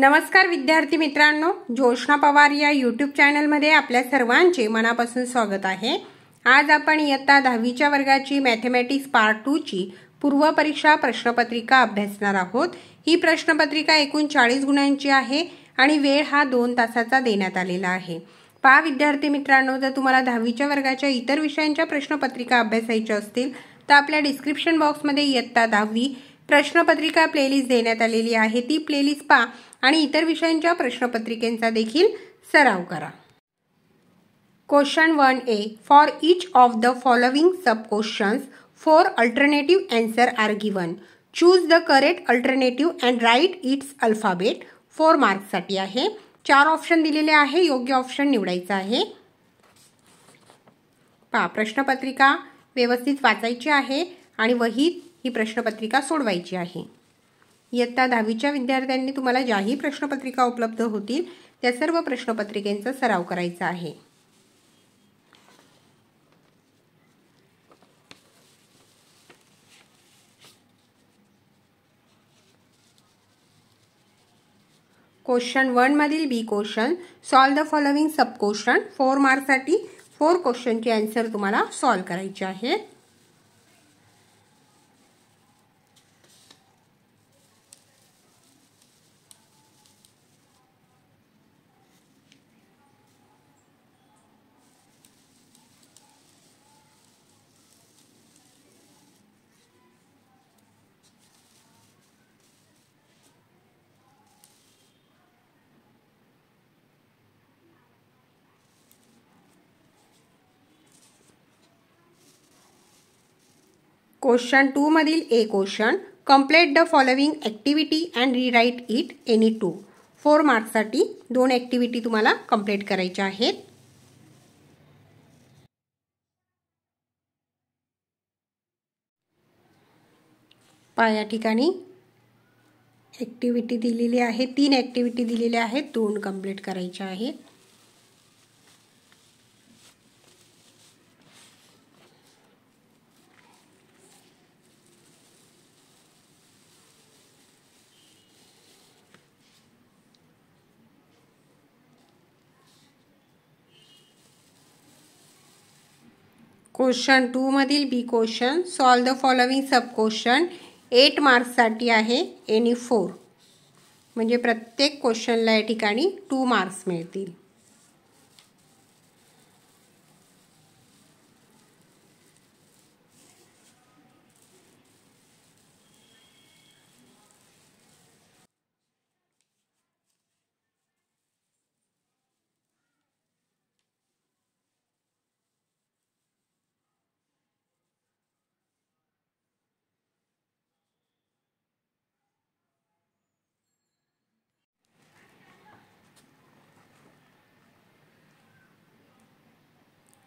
नमस्कार विद्यार्थी मित्रांनो, जोशना पवार या यूट्यूब चॅनलमध्ये आपल्या सर्वांचे मनापासून स्वागत आहे। आज आपण इयत्ता 10वीच्या वर्गाची मॅथमॅटिक्स पार्ट 2 ची पूर्व परीक्षा प्रश्नपत्रिका अभ्यासणार आहोत। ही प्रश्नपत्रिका एकूण 40 गुणांची आहे आणि वेळ हा 2 तासाचा देण्यात आलेला आहे। पहा विद्यार्थी मित्रांनो, जर तुम्हाला 10वीच्या वर्गाच्या इतर विषयांच्या प्रश्नपत्रिका अभ्यासायच्या असतील तर आपल्या डिस्क्रिप्शन बॉक्समध्ये इयत्ता 10वी प्रश्नपत्रिका प्लेलिस्ट देण्यात आलेली आहे। ती प्लेलिस्ट पहा आणि इतर विषयांच्या प्रश्नपत्रिकेंचा देखील सराव करा। Question 1A, for each of the following sub questions 4 alternative answer are given. Choose the correct alternative and write its alphabet. 4 marks साठी आहे। 4 ऑप्शन दिलेले आहे, योग्य ऑप्शन निवडायचा आहे। पहा, प्रश्नपत्रिका व्यवस्थित वाचायची आहे आणि वहीत ही प्रश्नपत्रिका सोडवायची आहे। इयत्ता 10वीच्या विद्यार्थ्यांनी तुम्हाला ज्याही प्रश्नपत्रिका उपलब्ध होतील त्या सर्व प्रश्नपत्रिकेंचा सराव करायचा आहे। क्वेश्चन 1 मधील B question, solve the following sub question. 4 marks साठी 4 क्वेश्चनचे आन्सर तुम्हाला सॉल्व करायचे आहे। क्वेश्चन 2 मधील A question, complete the following activity and rewrite it any 2। 4 marks साठी 2 ॲक्टिव्हिटी तुम्हाला कंप्लीट करायच्या आहेत। पहा, या ठिकाणी ॲक्टिव्हिटी दिलेली आहे, 3 ॲक्टिव्हिटी दिलेल्या आहेत, 2 कंप्लीट करायच्या आहेत। क्वेश्चन 2 मधील B question, solve the following sub question. 8 marks साठी आहे, एनी 4। म्हणजे प्रत्येक क्वेश्चनला या ठिकाणी 2 मार्क्स मिळतील।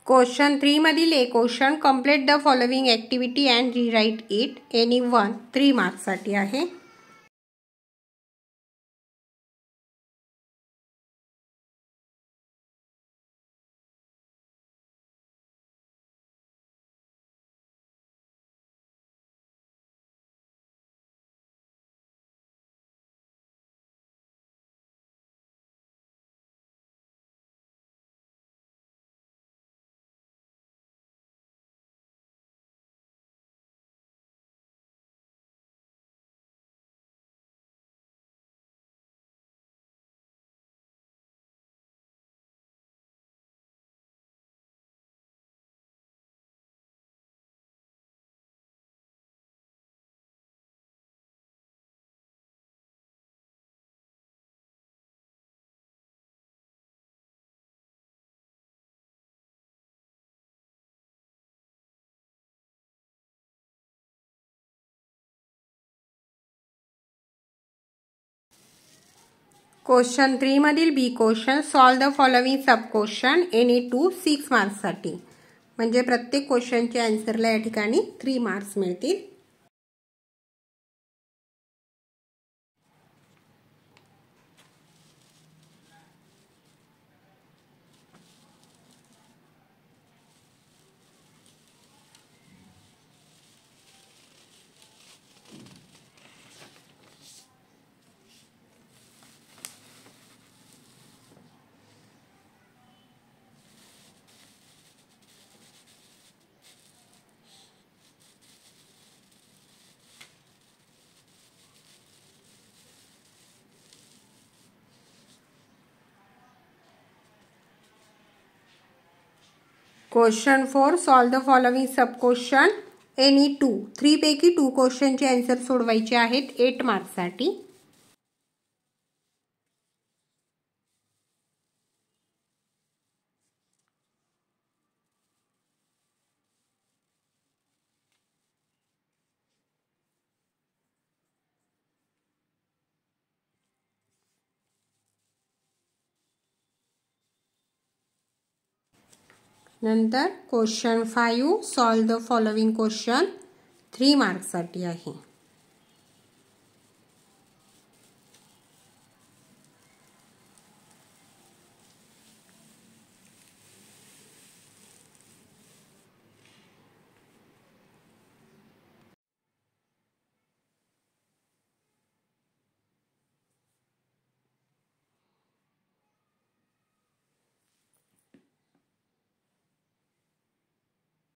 क्वेश्चन 3 मधील A question, complete the following activity and rewrite it any 1। 3 marks साठी आहे। क्वेश्चन 3 मधील B question, solve the following sub question any 2। 6 marks साठी म्हणजे प्रत्येक क्वेश्चनचे आन्सरला या ठिकाणी 3 मार्क्स मिळतील। Question 4 solve the following sub question any 2 3 पैकी 2 क्वेश्चनचे आन्सर सोडवायचे आहेत 8 मार्क्ससाठी। नंतर question 5 solve the following question 3 मार्क्ससाठी आहे।